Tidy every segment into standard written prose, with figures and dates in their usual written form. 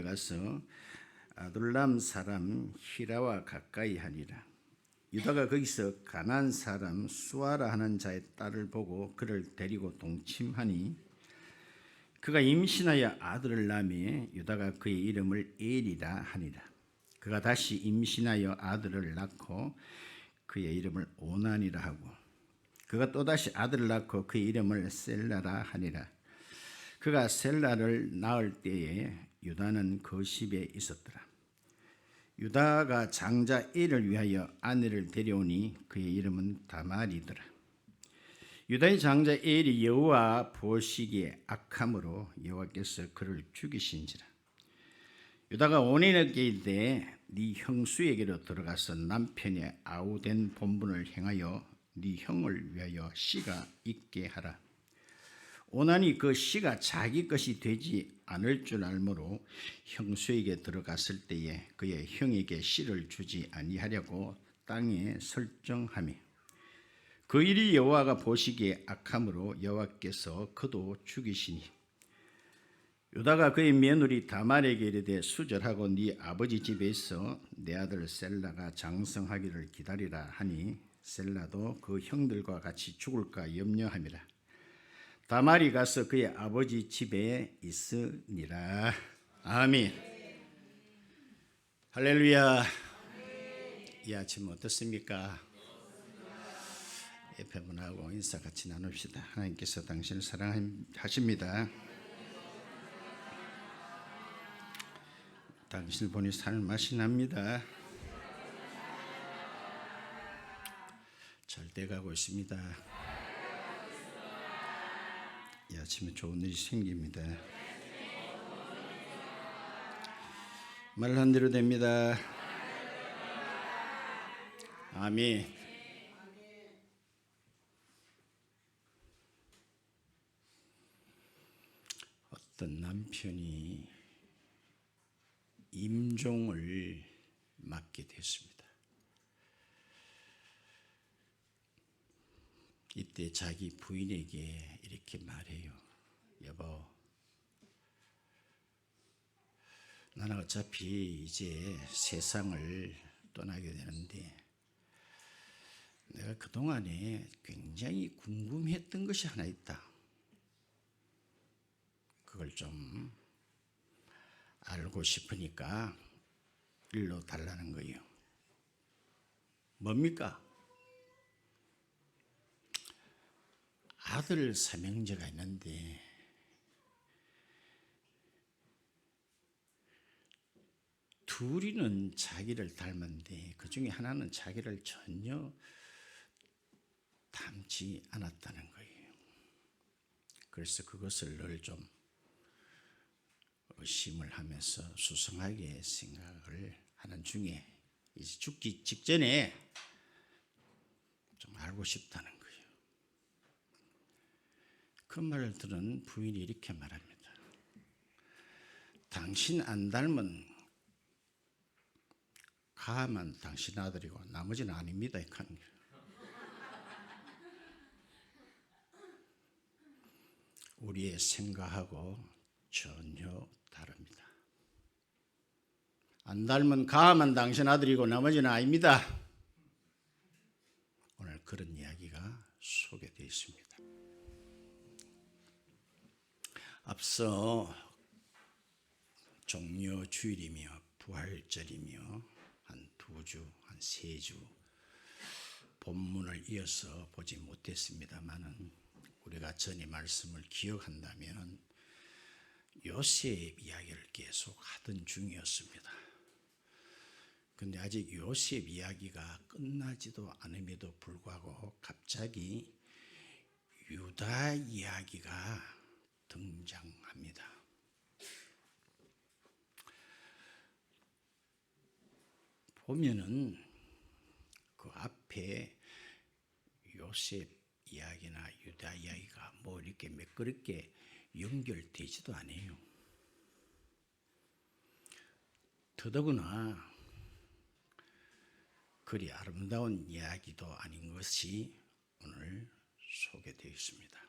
가서 아둘람 사람 히라와 가까이 하니라. 유다가 거기서 가나안 사람 수아라 하는 자의 딸을 보고 그를 데리고 동침하니 그가 임신하여 아들을 낳으며 유다가 그의 이름을 엘이라 하니라. 그가 다시 임신하여 아들을 낳고 그의 이름을 오난이라 하고 그가 또다시 아들을 낳고 그의 이름을 셀라라 하니라. 그가 셀라를 낳을 때에 유다는 거십에 있었더라. 유다가 장자 엘을 위하여 아내를 데려오니 그의 이름은 다말이더라. 유다의 장자 엘이 여호와 보시기에 악함으로 여호와께서 그를 죽이신지라. 유다가 온인에게 이르되 네 형수에게로 들어가서 남편의 아우된 본분을 행하여 네 형을 위하여 씨가 있게 하라. 오난이 그 씨가 자기 것이 되지 않을 줄 알므로 형수에게 들어갔을 때에 그의 형에게 씨를 주지 아니하려고 땅에 설정하며 그 일이 여호와가 보시기에 악함으로 여호와께서 그도 죽이시니 유다가 그의 며느리 다말에게 이르되 수절하고 네 아버지 집에 있어 내 아들 셀라가 장성하기를 기다리라 하니 셀라도 그 형들과 같이 죽을까 염려함이라. 다말이 가서 그의 아버지 집에 있으니라. 아멘. 할렐루야. 이 아침 어떻습니까? 옆에 분하고 인사 같이 나눕시다. 하나님께서 당신을 사랑하십니다. 당신을 보니 살맛이 납니다. 잘 돼가고 있습니다. 이 아침에 좋은 일이 생깁니다. 말한 대로 됩니다. 아멘. 어떤 남편이 임종을 맡게 됐습니다. 이때 자기 부인에게 이렇게 말해요. 여보, 나는 어차피 이제 세상을 떠나게 되는데 내가 그동안에 굉장히 궁금했던 것이 하나 있다. 그걸 좀 알고 싶으니까 일로 달라는 거예요. 뭡니까? 아들 삼형제가 있는데 둘이는 자기를 닮았는데 그 중에 하나는 자기를 전혀 닮지 않았다는 거예요. 그래서 그것을 늘 좀 의심을 하면서 수상하게 생각을 하는 중에 이제 죽기 직전에 좀 알고 싶다는 거예요. 그 말을 들은 부인이 이렇게 말합니다. 당신 안 닮은 가만 당신 아들이고 나머지는 아닙니다. 우리의 생각하고 전혀 다릅니다. 안 닮은 가만 당신 아들이고 나머지는 아닙니다. 오늘 그런 이야기가 소개되어 있습니다. 앞서 종려 주일이며 부활절이며 한 2주, 한 3주 본문을 이어서 보지 못했습니다만은 우리가 전의 말씀을 기억한다면 요셉 이야기를 계속 하던 중이었습니다. 그런데 아직 요셉 이야기가 끝나지도 않음에도 불구하고 갑자기 유다 이야기가 등장합니다. 보면은 그 앞에 요셉 이야기나 유다 이야기가 뭐 이렇게 매끄럽게 연결되지도 않아요. 더더구나 그리 아름다운 이야기도 아닌 것이 오늘 소개되어 있습니다.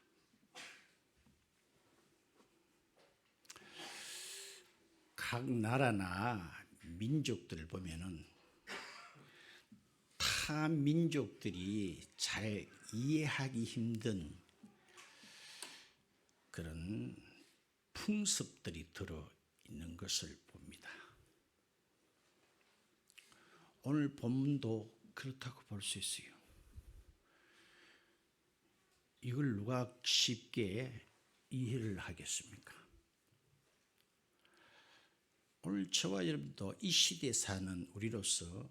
각 나라나 민족들을 보면은 타 민족들이 잘 이해하기 힘든 그런 풍습들이 들어 있는 것을 봅니다. 오늘 본문도 그렇다고 볼 수 있어요. 이걸 누가 쉽게 이해를 하겠습니까? 오늘 저와 여러분도 이 시대에 사는 우리로서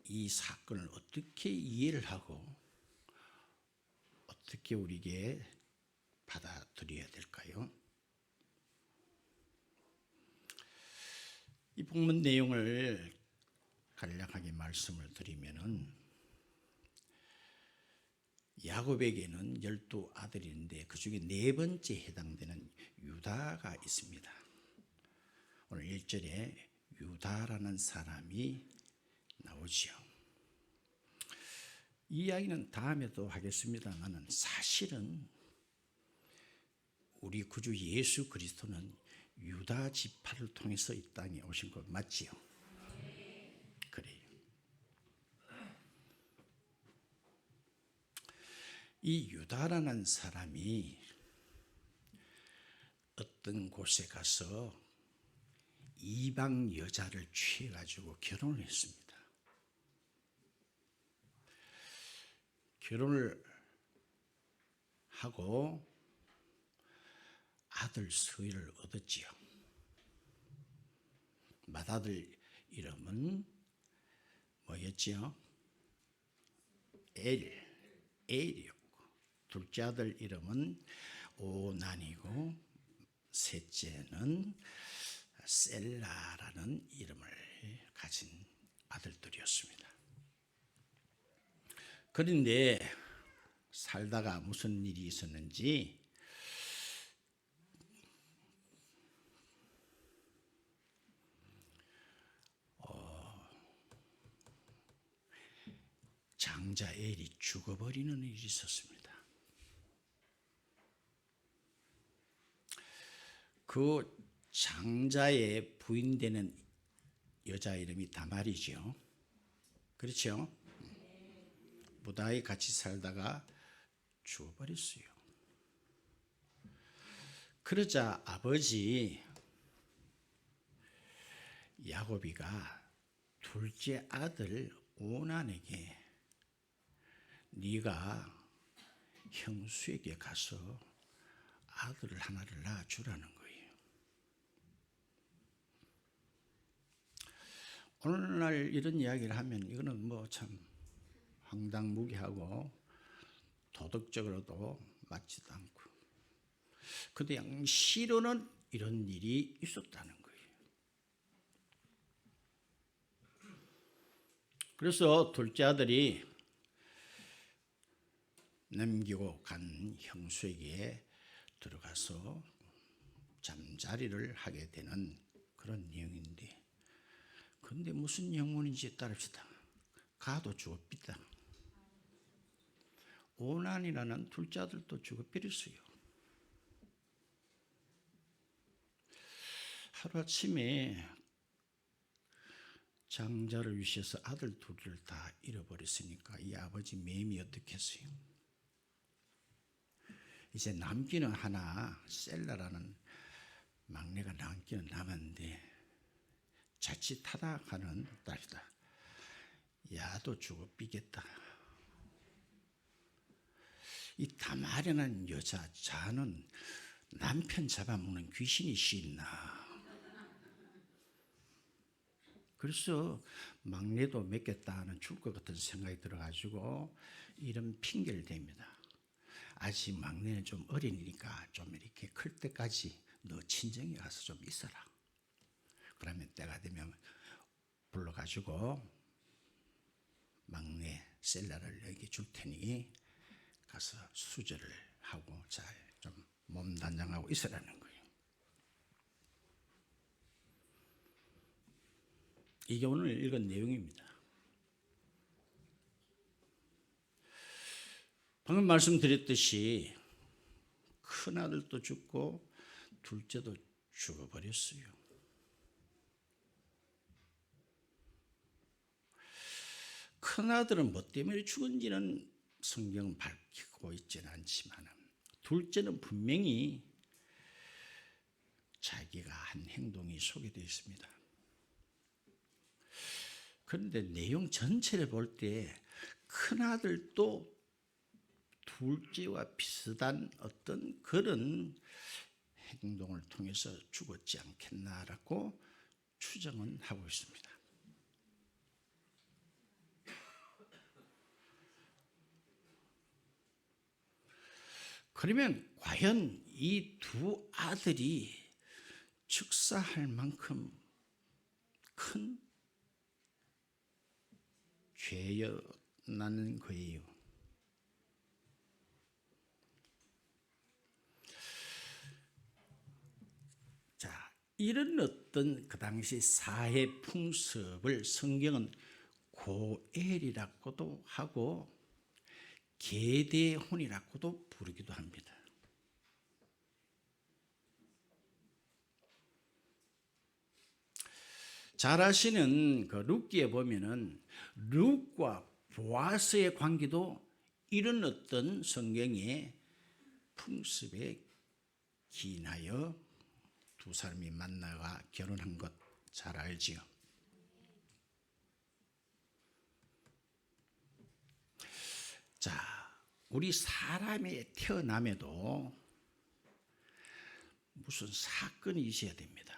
이 사건을 어떻게 이해를 하고 어떻게 우리에게 받아들여야 될까요? 이 본문 내용을 간략하게 말씀을 드리면은 야곱에게는 12 아들인데 그 중에 네 번째 해당되는 유다가 있습니다. 오늘 1절에 유다라는 사람이 나오죠. 이 이야기는 다음에도 하겠습니다만 사실은 우리 구주 예수 그리스도는 유다 지파를 통해서 이 땅에 오신 것 맞지요? 그래요. 이 유다라는 사람이 어떤 곳에 가서 이방 여자를 취해가지고 결혼을 했습니다. 결혼을 하고 아들 서희를 얻었지요. 맏아들 이름은 뭐였지요? 엘이었고 둘째 아들 이름은 오난이고 셋째는 셀라라는 이름을 가진 아들들이었습니다. 그런데 살다가 무슨 일이 있었는지 장자 엘이 죽어버리는 일이 있었습니다. 그 장자의 부인 되는 여자 이름이 다말이죠. 그렇죠? 무다히 같이 살다가 죽어버렸어요. 그러자 아버지 야곱이가 둘째 아들 오난에게 네가 형수에게 가서 아들을 하나를 낳아주라는 거예요. 오늘날 이런 이야기를 하면 이거는 뭐 참 황당무계하고 도덕적으로도 맞지도 않고, 근데 양시로는 이런 일이 있었다는 거예요. 그래서 둘째 아들이 남기고 간 형수에게 들어가서 잠자리를 하게 되는 그런 내용인데, 근데 무슨 영문인지 따릅시다. 가도 죽어삐다. 오난이라는 둘째 아들도 죽어버렸어요. 하루아침에 장자를 위시해서 아들 둘을 다 잃어버렸으니까 이 아버지 마음이 어떻겠어요? 이제 남기는 하나 셀라라는 막내가 남기는 남았는데 자칫하다 가는 딸이다. 야도 죽어 삐겠다. 이 다마련한 여자 자는 남편 잡아먹는 귀신이 있나. 그래서 막내도 맺겠다 하는 죽을 것 같은 생각이 들어가지고 이런 핑계를 댑니다. 아직 막내는 좀 어리니까 좀 이렇게 클 때까지 너 친정에 가서 좀 있어라. 그러면 때가 되면 불러가지고 막내 셀라를 여기 줄 테니 가서 수절을 하고 잘 좀 몸 단장하고 있으라는 거예요. 이게 오늘 읽은 내용입니다. 방금 말씀드렸듯이 큰아들도 죽고 둘째도 죽어버렸어요. 큰아들은 뭐 때문에 죽은지는 성경은 밝히고 있지는 않지만 둘째는 분명히 자기가 한 행동이 소개되어 있습니다. 그런데 내용 전체를 볼 때 큰아들도 둘째와 비슷한 어떤 그런 행동을 통해서 죽었지 않겠나라고 추정은 하고 있습니다. 그러면 과연 이 두 아들이 즉사할 만큼 큰 죄였나는 거예요. 자, 이런 어떤 그 당시 사회 풍습을 성경은 고엘이라고도 하고 계대혼이라고도 부르기도 합니다. 잘 아시는 그 룻기에 보면은 룻과 보아스의 관계도 이런 어떤 성경의 풍습에 기인하여 두 사람이 만나가 결혼한 것 잘 알지요. 자, 우리 사람이 태어남에도 무슨 사건이 있어야 됩니다.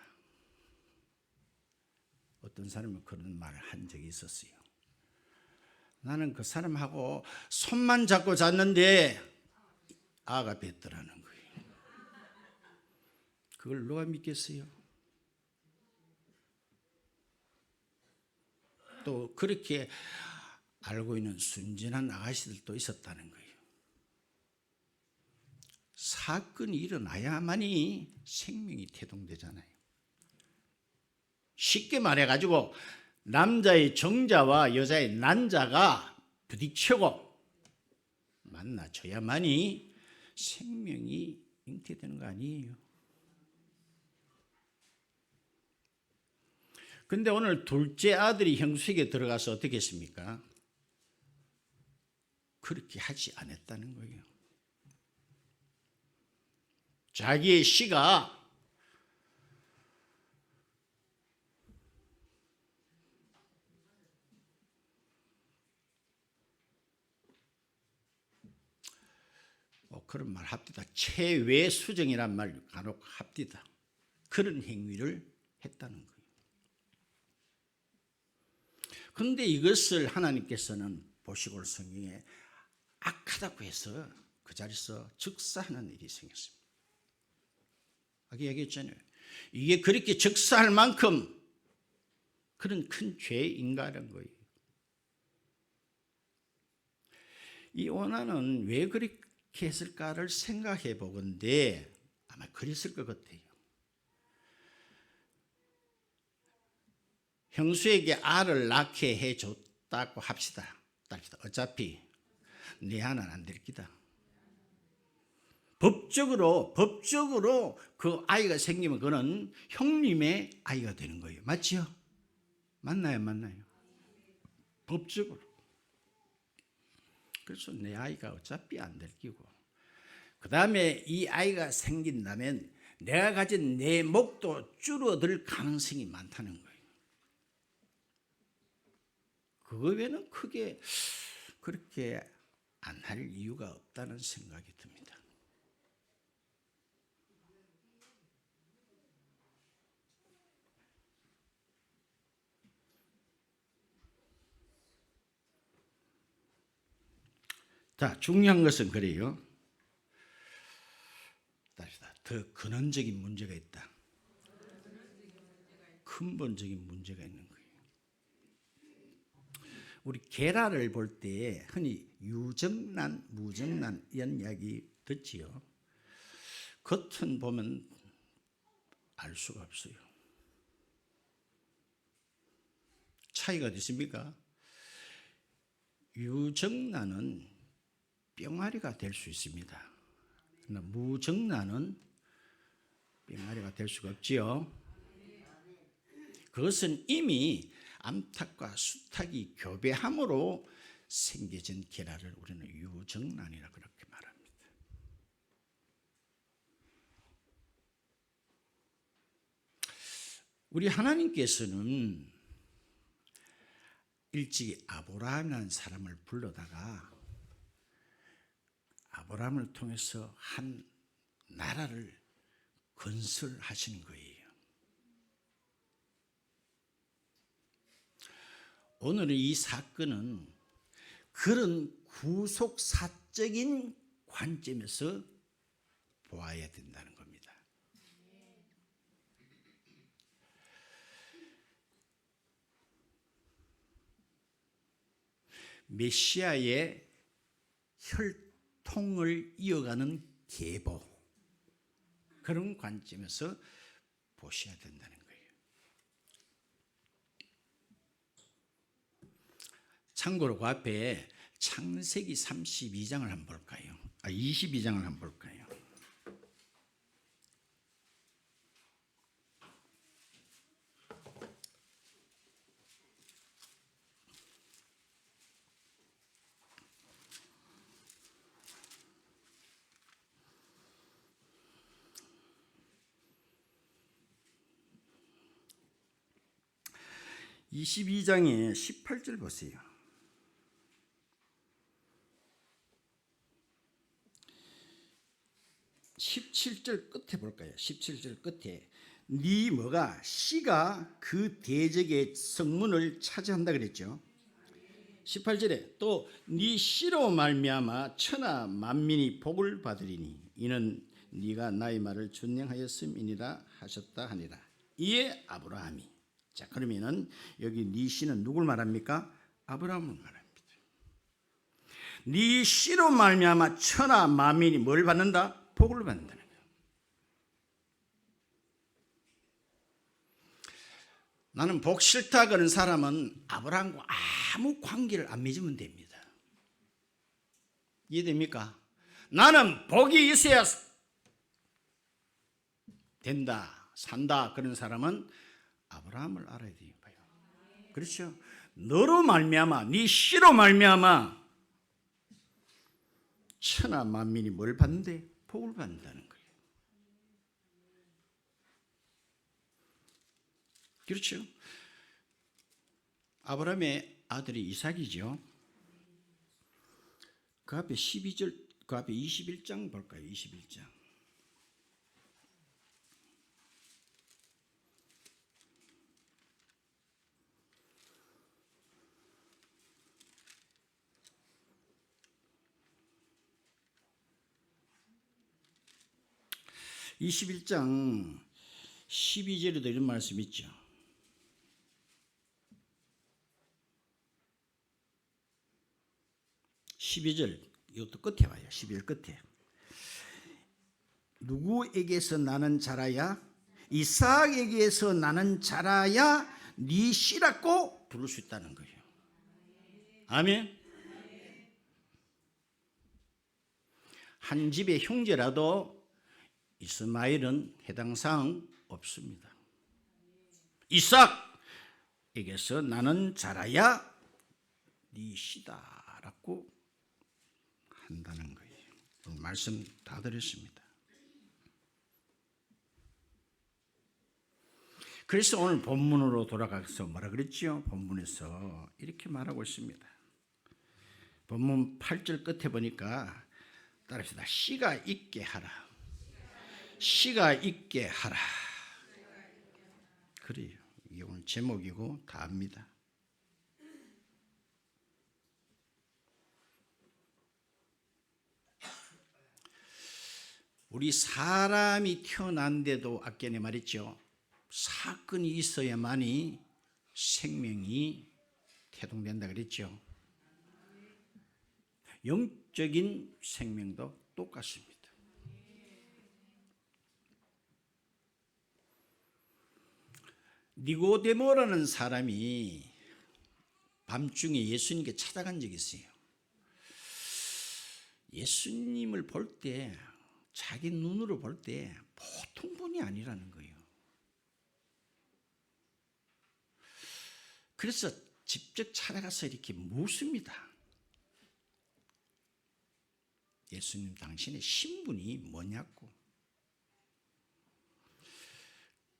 어떤 사람은 그런 말을 한 적이 있었어요. 나는 그 사람하고 손만 잡고 잤는데 아가 뱉더라는 거예요. 그걸 누가 믿겠어요? 또 그렇게 알고 있는 순진한 아가씨들도 있었다는 거예요. 사건이 일어나야만이 생명이 태동되잖아요. 쉽게 말해가지고 남자의 정자와 여자의 난자가 부딪히고 만나줘야만이 생명이 잉태되는 거 아니에요. 근데 오늘 둘째 아들이 형수에게 들어가서 어떻게 했습니까? 그렇게 하지 않았다는 거예요. 자기의 씨가 그런 말 합디다. 체외 수정이란 말 간혹 합디다. 그런 행위를 했다는 거예요. 그런데 이것을 하나님께서는 보시고 성경에 악하다고 해서 그 자리에서 즉사하는 일이 생겼습니다. 아까 얘기했잖아요. 이게 그렇게 즉사할 만큼 그런 큰 죄인가라는 거예요. 이 오나는 왜 그렇게 했을까를 생각해 보건대 아마 그랬을 것 같아요. 형수에게 알을 낳게 해줬다고 합시다. 어차피 내 하나는 안 될 기다. 법적으로 그 아이가 생기면 그는 형님의 아이가 되는 거예요. 맞지요? 맞나요? 법적으로. 그래서 내 아이가 어차피 안 될 기고, 그 다음에 이 아이가 생긴다면 내가 가진 내 목도 줄어들 가능성이 많다는 거예요. 그거 외에는 크게 그렇게 안 할 이유가 없다는 생각이 듭니다. 자, 중요한 것은 그래요. 더 근원적인 문제가 있다. 근본적인 문제가 있는 거예요. 우리 계라를 볼 때 흔히 유정란, 무정란 이런 이야기 듣지요. 겉은 보면 알 수가 없어요. 차이가 있습니까? 유정란은 병아리가 될 수 있습니다. 그러나 무정란은 병아리가 될 수가 없지요. 그것은 이미 암탉과 수탉이 교배함으로 생겨진 계라를 우리는 유정란이라 그렇게 말합니다. 우리 하나님께서는 일찍이 아브라함이라는 사람을 불러다가 아브라함을 통해서 한 나라를 건설하시는 거예요. 오늘은 이 사건은 그런 구속사적인 관점에서 보아야 된다는 겁니다. 메시아의 혈통을 이어가는 계보, 그런 관점에서 보셔야 된다는 거예요. 참고로 그 앞에 창세기 32장을 한번 볼까요? 22장을 한번 볼까요? (22장의) 18절 보세요. 17절 끝에 볼까요? 17절 끝에 네 뭐가 씨가 그 대적의 성문을 차지한다 그랬죠. 18절에 또 네 씨로 말미암아 천하 만민이 복을 받으리니 이는 네가 나의 말을 준행하였음이니라 하셨다 하니라. 이에 아브라함이, 자 그러면은 여기 네 씨는 누굴 말합니까? 아브라함을 말합니다. 네 씨로 말미암아 천하 만민이 뭘 받는다? 복을 받는다는 거예요. 나는 복 싫다 그런 사람은 아브라함과 아무 관계를 안 맺으면 됩니다. 이해됩니까? 나는 복이 있어야 된다, 산다 그런 사람은 아브라함을 알아야 돼요. 그렇죠? 너로 말미암아, 네 씨로 말미암아 천하 만민이 뭘 받는데? 복을 받는다는 거예요. 그렇죠? 아브라함의 아들이 이삭이죠. 그 앞에 12절, 그 앞에 21장 볼까요? 21장. (21장) 12절에도 이런 말씀 있죠. 12절, 이것도 끝에 와요. 12절 끝에. 누구에게서 나는 자라야? 이삭에게서 나는 자라야 네 씨라고 부를 수 있다는 거예요. 아멘. 한 집의 형제라도 이스마엘은 해당 사항 없습니다. 이삭에게서 나는 자라야 네 씨다라고 한다는 거예요. 오늘 말씀 다 드렸습니다. 그래서 오늘 본문으로 돌아가서 뭐라 그랬죠? 본문에서 이렇게 말하고 있습니다. 본문 8절 끝에 보니까 따라합시다. 씨가 있게 하라. 씨가 있게 하라. 그래요. 이게 오늘 제목이고 다입니다. 우리 사람이 태어난데도 아까 전에 말했죠. 사건이 있어야만이 생명이 태동된다 그랬죠. 영적인 생명도 똑같습니다. 니고데모라는 사람이 밤중에 예수님께 찾아간 적이 있어요. 예수님을 볼 때, 자기 눈으로 볼 때 보통 분이 아니라는 거예요. 그래서 직접 찾아가서 이렇게 묻습니다. 예수님, 당신의 신분이 뭐냐고.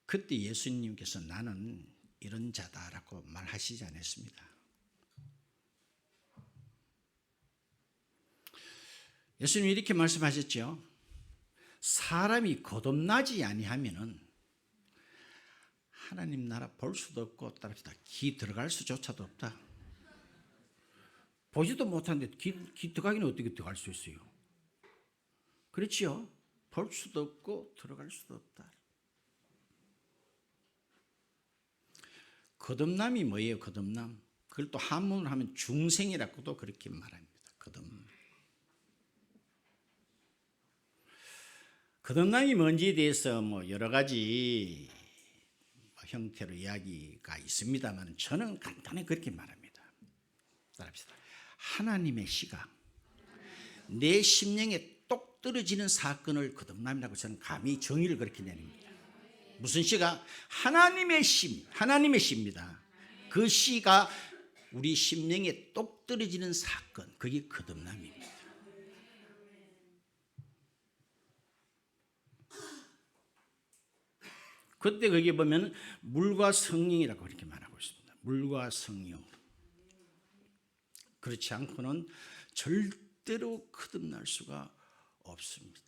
그때 예수님께서 나는 이런 자다라고 말하시지 않았습니다. 예수님이 이렇게 말씀하셨죠. 사람이 거듭나지 아니하면은 하나님 나라 볼 수도 없고, 따라합시다, 기 들어갈 수조차도 없다. 보지도 못하는데 기 들어가기는 어떻게 들어갈 수 있어요? 그렇지요? 볼 수도 없고 들어갈 수도 없다. 거듭남이 뭐예요? 거듭남. 그걸 또 한문으로 하면 중생이라고도 그렇게 말합니다. 거듭남이 뭔지에 대해서 여러 가지 형태로 이야기가 있습니다만 저는 간단히 그렇게 말합니다. 따라합시다. 하나님의 시각, 내 심령에 똑 떨어지는 사건을 거듭남이라고 저는 감히 정의를 그렇게 내립니다. 무슨 시가? 하나님의 시입니다. 그 시가 우리 심령에 똑 떨어지는 사건, 그게 거듭남입니다. 그때 거기 보면 물과 성령이라고 그렇게 말하고 있습니다. 물과 성령. 그렇지 않고는 절대로 거듭날 수가 없습니다.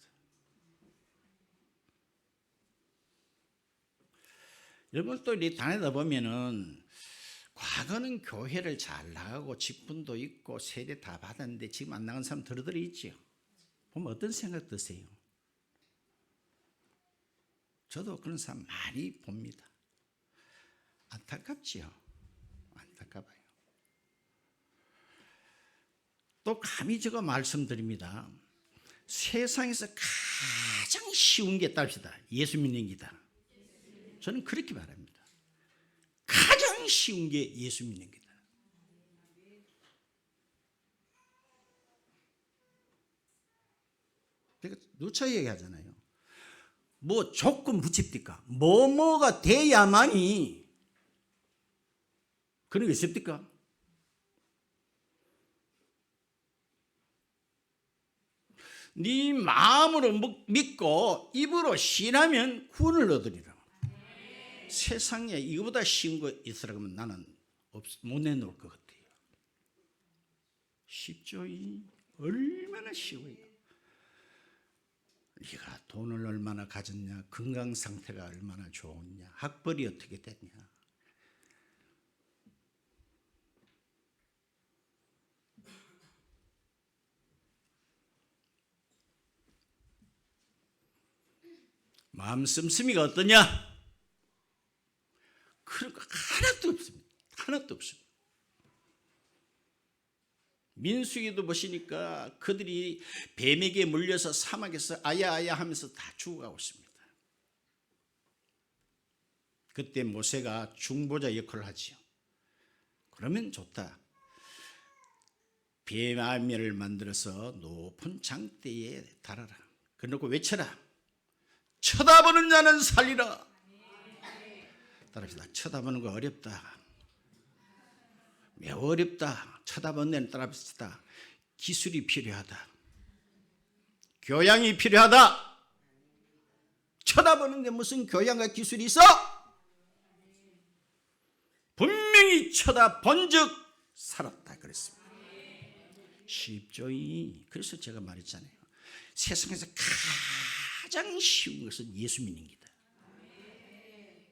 여러분 또 이렇게 다니다 보면은 과거는 교회를 잘 나가고 직분도 있고 세례 다 받았는데 지금 안 나간 사람 들어들어 있지요. 보면 어떤 생각 드세요? 저도 그런 사람 많이 봅니다. 안타깝지요. 안타까워요. 또 감히 제가 말씀드립니다. 세상에서 가장 쉬운 게 따릅시다. 예수 믿는 기다. 저는 그렇게 말합니다. 가장 쉬운 게 예수 믿는 기다. 제가 누차 얘기하잖아요. 뭐 조건 붙입니까? 뭐가 돼야만이 그런 게 있습니까? 네 마음으로 믿고 입으로 신하면 구원을 얻으리라. 세상에 이거보다 쉬운 거 있으라 그러면 나는 못 내놓을 것 같아요. 쉽죠? 얼마나 쉬워요. 네가 돈을 얼마나 가졌냐, 건강 상태가 얼마나 좋으냐, 학벌이 어떻게 됐냐. 마음 씀씀이가 어떠냐? 그런 거 하나도 없습니다. 하나도 없습니다. 민수기도 보시니까 그들이 뱀에게 물려서 사막에서 아야아야 하면서 다 죽어가고 있습니다. 그때 모세가 중보자 역할을 하지요. 그러면 좋다. 뱀알매를 만들어서 높은 장대에 달아라. 그러고 외쳐라. 쳐다보는 자는 살리라. 따라합시다. 쳐다보는 거 어렵다. 매우 어렵다. 쳐다보는 데는 따라합시다. 기술이 필요하다. 교양이 필요하다. 쳐다보는데 무슨 교양과 기술이 있어? 분명히 쳐다본 적 살았다 그랬습니다. 쉽죠? 그래서 제가 말했잖아요. 세상에서 가장 쉬운 것은 예수 믿는 기다.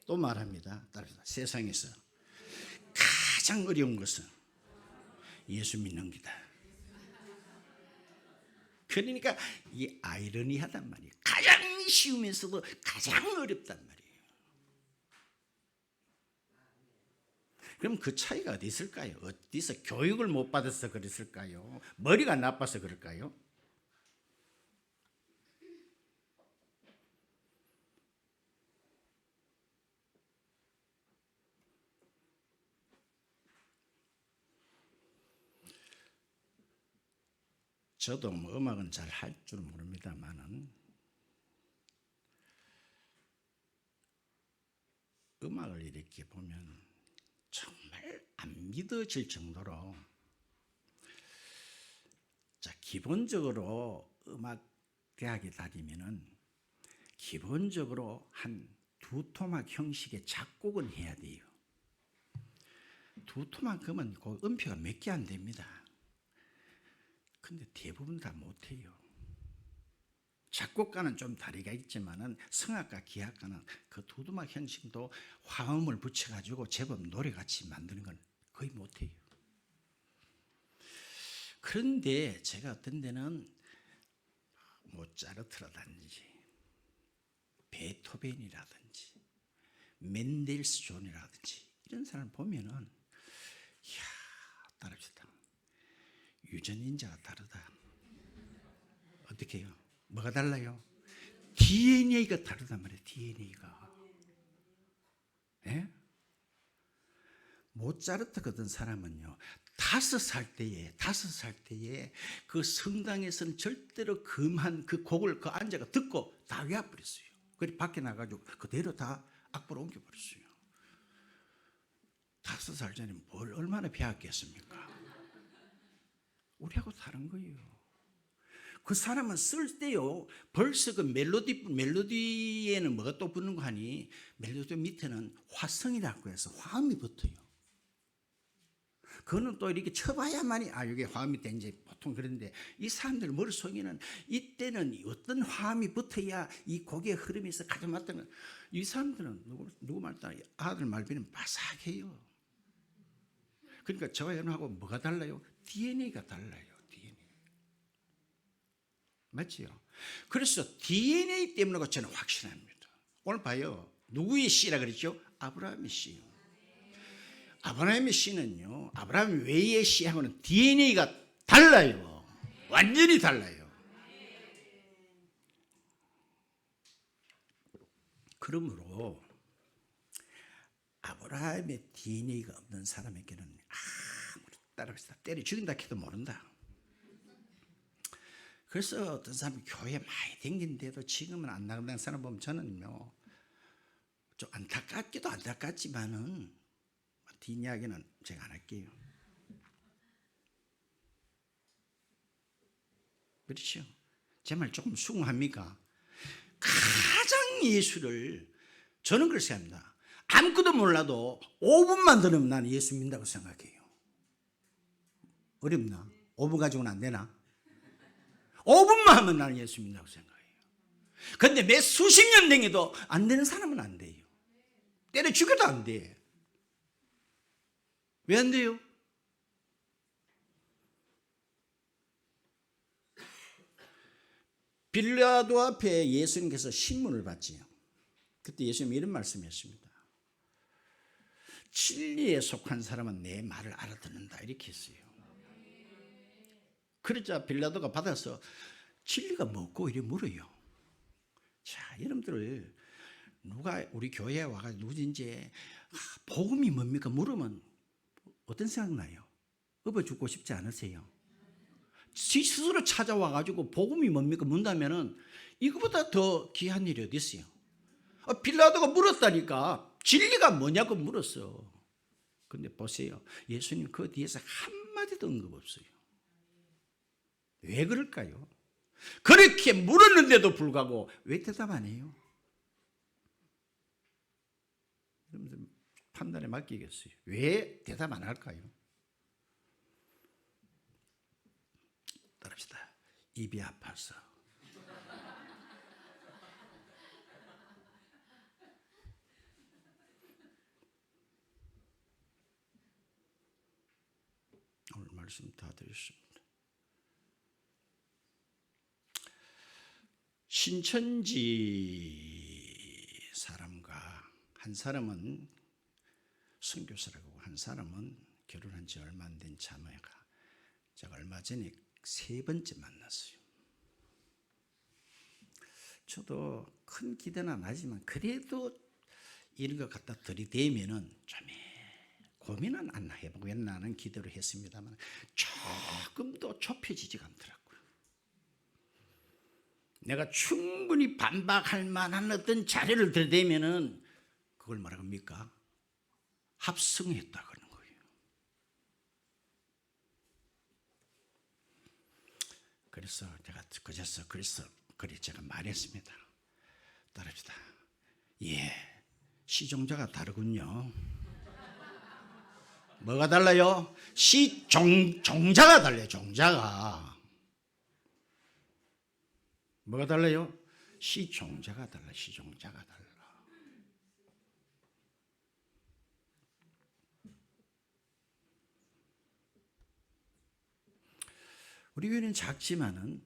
또 말합니다. 따라합시다. 세상에서 가장 어려운 것은 예수 믿는 기다. 그러니까 이 아이러니하단 말이에요. 가장 쉬우면서도 가장 어렵단 말이에요. 그럼 그 차이가 어디 있을까요? 어디서 교육을 못 받아서 그랬을까요? 머리가 나빠서 그럴까요? 저도 음악은 잘 할 줄 모릅니다만은 음악을 이렇게 보면 정말 믿어질 정도로, 자, 기본적으로 음악 대학에 다니면은 기본적으로 한 두 토막 형식의 작곡은 해야 돼요. 두 토막이면 그 음표가 몇 개 안 됩니다. 근데 대부분 다 못해요. 작곡가는 좀 다리가 있지만은 성악가, 기악가는 그 두 토막 형식도 화음을 붙여가지고 제법 노래같이 만드는 건 거의 못해요. 그런데 제가 어떤 데는 모차르트라든지 베토벤이라든지 멘델스존이라든지 이런 사람을 보면은, 이야, 따릅시다. 유전인자가 다르다. 어떻게 해요? 뭐가 달라요? DNA가 다르단 말이에요. DNA가. 예? 모차르트 같은 사람은요, 5살 때에 그 성당에서는 절대로 금한 그 곡을 그 앉아가 듣고 다 외워버렸어요. 그래서 밖에 나가지고 그대로 다 악보로 옮겨버렸어요. 5살 전에 뭘 얼마나 배웠겠습니까? 우리하고 다른 거예요. 그 사람은 쓸 때요, 벌써 그 멜로디에는 뭐가 또 붙는 거 하니, 멜로디 밑에는 화성이라고 해서 화음이 붙어요. 그거는 또 이렇게 쳐봐야만이, 이게 화음이 된지 보통 그런데, 이 사람들 머릿속에는 이때는 어떤 화음이 붙어야 이 곡의 흐름에서 가장 맞다는, 이 사람들은 누구 말 따라 아들 말비는 바삭해요. 그러니까 저와 여러분하고 뭐가 달라요? DNA가 달라요. DNA. 맞지요? 그래서 DNA 때문에 저는 확신합니다. 오늘 봐요. 누구의 씨라 그랬죠? 아브라함의 씨요. 아브라함의 씨는요, 아브라함 외의 씨하고는 DNA가 달라요. 완전히 달라요. 그러므로 아브라함의 DNA가 없는 사람에게는 아무리 따라서 때려 죽인다 해도 모른다. 그래서 어떤 사람이 교회 많이 댕긴데도 지금은 안 나간다는 사람 보면 저는요, 좀 안타깝기도 안타깝지만은 뒷이야기는 제가 안 할게요. 그렇죠? 제 말 조금 수긍합니까? 가장 예수를, 저는 그렇게 생각합니다. 아무것도 몰라도 5분만 들으면 나는 예수 믿는다고 생각해요. 어렵나? 5분 가지고는 안 되나? 5분만 하면 나는 예수 믿는다고 생각해요. 그런데 몇 수십 년 댕겨도 안 되는 사람은 안 돼요. 때려 죽여도 안 돼. 왜 안 돼요? 빌라도 앞에 예수님께서 신문을 받지요. 그때 예수님이 이런 말씀이었습니다. 진리에 속한 사람은 내 말을 알아듣는다, 이렇게 했어요. 그러자 빌라도가 받아서 진리가 뭐고 이렇게 물어요. 자, 여러분들 누가 우리 교회에 와가지고 누구든지 복음이 뭡니까 물으면 어떤 생각 나요? 업어 죽고 싶지 않으세요? 스스로 찾아와가지고 복음이 뭡니까 문다면은 이거보다 더 귀한 일이 어디 있어요? 빌라도가 물었다니까 진리가 뭐냐고 물었어. 근데 보세요, 예수님 그 뒤에서 한마디도 언급 없어요. 왜 그럴까요? 그렇게 물었는데도 불구하고 왜 대답 안 해요? 여러분들 판단에 맡기겠어요. 왜 대답 안 할까요? 따릅시다. 입이 아파서. 오늘 말씀 다 드렸습니다. 신천지 사람과 한 사람은 선교사라고, 한 사람은 결혼한 지 얼마 안 된 자매가 제가 얼마 전에 3번째 만났어요. 저도 큰 기대는 안 하지만 그래도 이런 것 갖다 들이대면은 좀 고민은 안 해보겠나는 기대로 했습니다만 조금도 좁혀지지가 않더라고요. 내가 충분히 반박할 만한 어떤 자료를 들이대면은 그걸 뭐라고 합니까? 합성했다 그러는 거예요. 그래서 제가 그래서 제가 말했습니다. 따릅시다. 예, 시종자가 다르군요. 뭐가 달라요? 종자가 달라요. 종자가. 뭐가 달라요? 시종자가 달라. 시종자가 달라. 우리 교회는 작지만은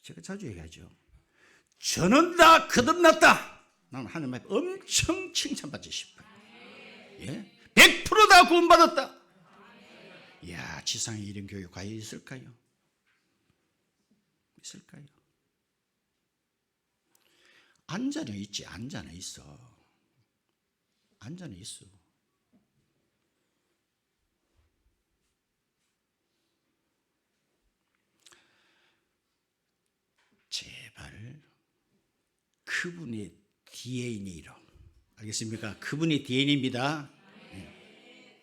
제가 자주 얘기하죠. 저는 다 거듭났다. 나는 하나님 앞에 엄청 칭찬받지 싶어요. 예? 100%다 구원받았다. 이야, 지상에 이런 교회 과연 있을까요? 있을까요? 앉아는 있지. 앉아는 있어. 앉아는 있어. 제발 그분의 DNA로, 알겠습니까? 그분의 DNA입니다. 네.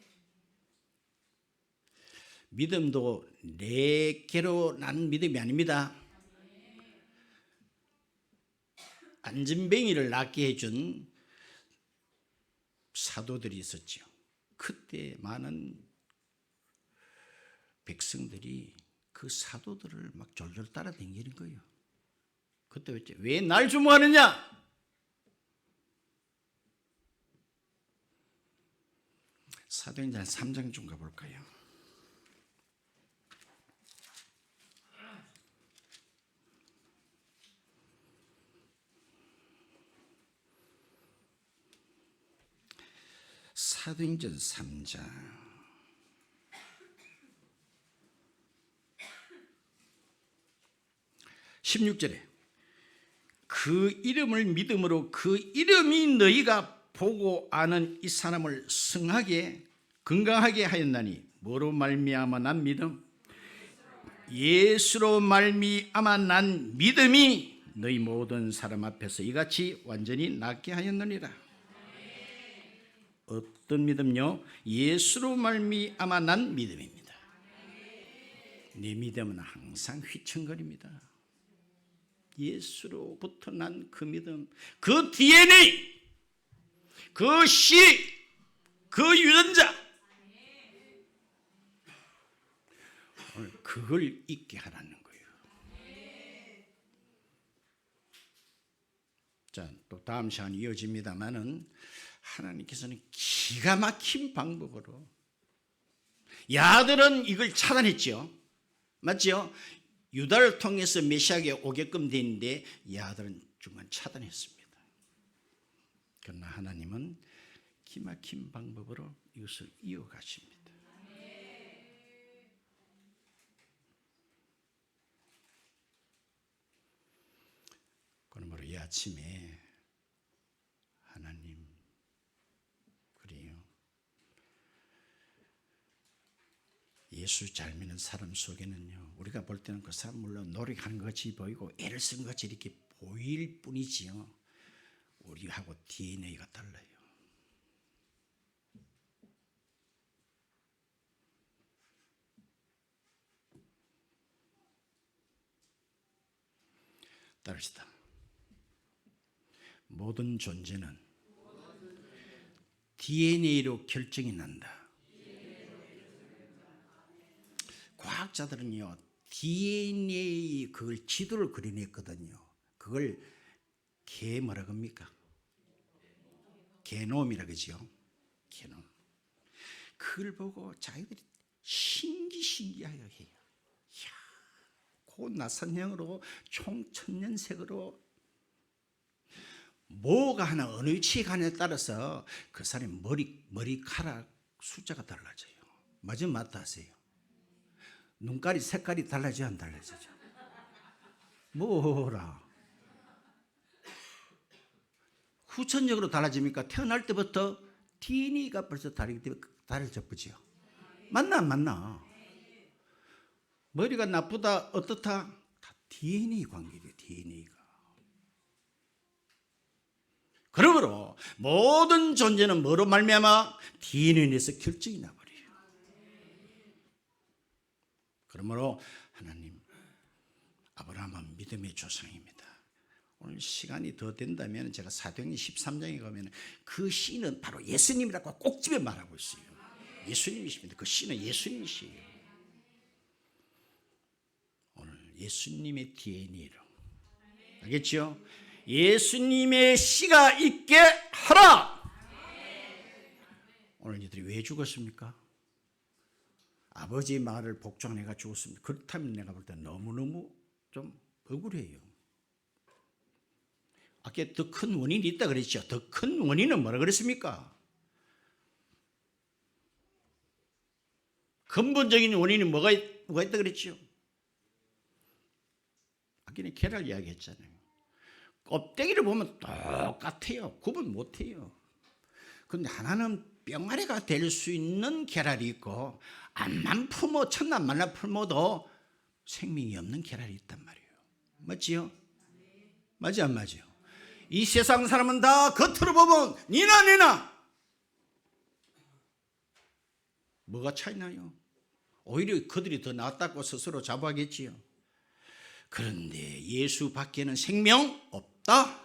믿음도 네 개로 난 믿음이 아닙니다. 안진뱅이를 낫게 해준 사도들이 있었죠. 그때 많은 백성들이 그 사도들을 막 졸졸 따라다니는 거예요. 그때 왜 날 주목하느냐? 사도행전 3장 좀 가볼까요? 사도행전 3장 16절에 그 이름을 믿음으로 그 이름이 너희가 보고 아는 이 사람을 성하게 건강하게 하였나니 뭐로 말미암아 난 믿음? 예수로 말미암아 난 믿음이 너희 모든 사람 앞에서 이같이 완전히 낫게 하였느니라. 어떤 믿음요? 예수로 말미암아 난 믿음입니다. 내 믿음은 항상 휘청거립니다. 예수로부터 난 그 믿음, 그 DNA, 그 씨, 그 유전자, 오늘 그걸 잊게 하라는 거예요. 자, 또 다음 시간 이어집니다만은 하나님께서는 기가 막힌 방법으로, 야들은 이걸 차단했죠. 맞죠? 유다를 통해서 메시아가 오게끔 돼 있는데 야들은 중간 차단했습니다. 그러나 하나님은 기막힌 방법으로 이것을 이어가십니다. 그러므로 이 아침에 하나님, 그래요, 예수 잘 믿는 사람 속에는요, 우리가 볼 때는 그 사람 물론 노력하는 것이 보이고 애를 쓴 것이 이렇게 보일 뿐이지요, 우리하고 DNA가 달라요. 따릅시다. 모든 존재는 DNA로 결정이 난다. 과학자들은요, DNA 그걸 지도를 그려냈거든요. 그걸 뭐라고 합니까? 게놈이라 그러죠. 게놈. 그걸 보고 자기들이 신기하게 해요. 이야, 고나선형으로 총 1000년색으로 뭐가 하나 어느 위치에 가냐에 따라서 그 사람의 머리카락 숫자가 달라져요. 맞으면 맞다 하세요. 눈깔이 색깔이 달라져요, 안 달라지죠? 뭐라? 후천적으로 달라집니까? 태어날 때부터 DNA가 벌써 다르기 때문에 달라져버지요. 맞나 안 맞나? 머리가 나쁘다 어떻다? 다 DNA 관계예요. DNA가. 그러므로 모든 존재는 뭐로 말미암아? DNA에서 결정이 나버려요. 그러므로 하나님, 아브라함은 믿음의 조상입니다. 오늘 시간이 더 된다면 제가 사도행전 13장에 가면 그 씨는 바로 예수님이라고 꼭 집에 말하고 있어요. 예수님이십니다. 그 씨는 예수님이시에요. 오늘 예수님의 DNA로, 알겠죠? 예수님의 씨가 있게 하라. 오늘 이들이 왜 죽었습니까? 아버지의 말을 복종해가 죽었습니다. 그렇다면 내가 볼 때 너무너무 좀 억울해요. 아까 더 큰 원인이 있다 그랬죠. 더 큰 원인은 뭐라 그랬습니까? 근본적인 원인이 뭐가 있다 그랬죠. 아까는 계랄 이야기했잖아요. 껍데기를 보면 똑같아요. 구분 못해요. 그런데 하나는 병아리가 될 수 있는 계랄이 있고, 암만 품어 천만 만나 품어도 생명이 없는 계랄이 있단 말이에요. 맞지요? 맞지 안 맞지요? 이 세상 사람은 다 겉으로 보면 니나 내나 뭐가 차이나요? 오히려 그들이 더 낫다고 스스로 자부하겠지요. 그런데 예수 밖에는 생명 없다.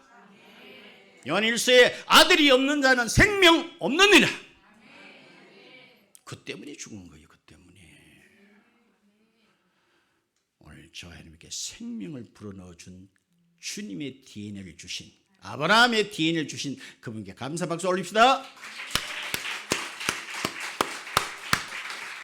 요한 1서에 아들이 없는 자는 생명 없느니라. 그 때문에 죽은 거예요. 그 때문에. 오늘 저 하나님께 생명을 불어넣어준 주님의 DNA를 주신, 아브라함의 DNA를 주신 그분께 감사 박수 올립시다.